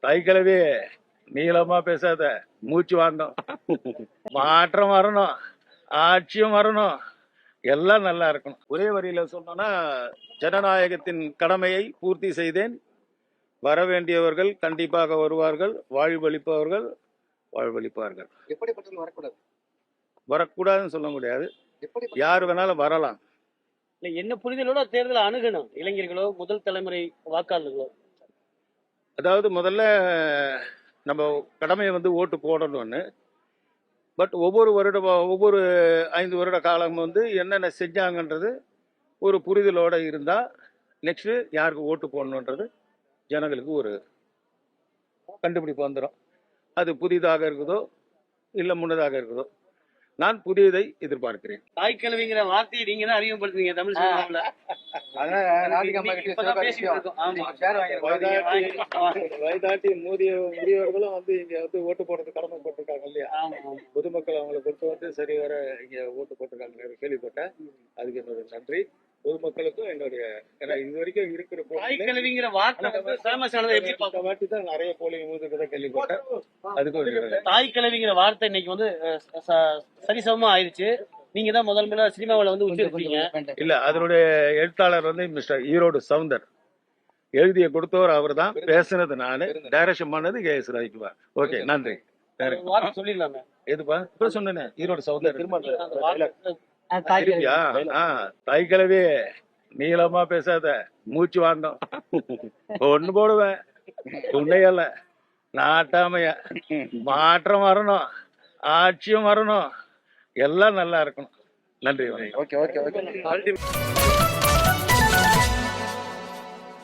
தாய்க்கிழவி நீளமா பேசாத, மூச்சு வாங்கும். மாற்றம் வரணும், ஆட்சியும் வரணும், எல்லாம் நல்லா இருக்கணும். ஒரே வரியில சொன்னோம்னா, ஜனநாயகத்தின் கடமையை பூர்த்தி செய்தேன். வர வேண்டியவர்கள் கண்டிப்பாக வருவார்கள், வாழ்வளிப்பவர்கள் வாழ்வளிப்பார்கள். எப்படிப்பட்டவர்கள் வரக்கூடாது? வரக்கூடாதுன்னு சொல்ல முடியாது, யார் வேணாலும் வரலாம். இல்லை, என்ன புரிதலோட தேர்தலை அணுகணும் இளைஞர்களோ முதல் தலைமுறை வாக்காளர்களோ? அதாவது முதல்ல நம்ம கடமையை ஓட்டு போடணும்னு, பட் ஒவ்வொரு 5 வருட காலம் என்னென்ன செஞ்சாங்கன்றது ஒரு புரிதலோட இருந்தா நெக்ஸ்ட் யாருக்கு ஓட்டு போடணுன்றது ஜனங்களுக்கு ஒரு கண்டுபிடிப்பு வந்துடும். அது புதிதாக இருக்குதோ இல்லை முன்னதாக இருக்குதோ, நான் புதியதை எதிர்பார்க்கிறேன். தாய்க்கிழவிங்கிற வார்த்தையை நீங்க தான் அறிமுகப்படுத்துறீங்க தமிழ் சினிமாவில். வயதாட்டி முதியவர்களும் இங்க ஓட்டு போடுறது கடமைப்பட்டிருக்காங்க இல்லையா? பொதுமக்கள் அவங்களை பொறுத்த சரி வர இங்க ஓட்டு போட்டிருக்காங்க கேள்விப்பட்டேன். அதுக்கு என்னோட நன்றி. பொதுமக்களுக்கும் என்னுடைய இது வரைக்கும் இருக்கிற தாய்க்கிழவிங்கிற வார்த்தை தான் நிறைய போலிங் ஊதுறத கேள்விப்பட்டேன். அதுக்கு தாய்க்கிழவிங்கிற வார்த்தை இன்னைக்கு சரிசமமா ஆயிடுச்சு. நீங்க தான் முதல் சினிமாவில் உச்சரிப்பீங்க. இல்ல, அதனுடைய எழுத்தாளர் மிஸ்டர் ஈரோடு சவுந்தர், எழுதிய கொடுத்தவர் அவர் தான், பேசுனது நானு, டைரக்ஷன் பண்ணது கே.எஸ். ரவிக்குமார். ஓகே, நன்றி. சொல்லிடலாமே. எதுப்பா இப்ப சொன்னேன், ஈரோடு சவுந்தர். தாய்க்கிழவி நீளமா பேசாத, மூச்சு வாங்கும். ஒண்ணு போடுவேன் உன்னையல்ல, நாட்டாமைய. மாற்றம் வரணும், ஆட்சியும் வரணும், எல்லாம் நல்லா இருக்கணும். நன்றி. ஓகே.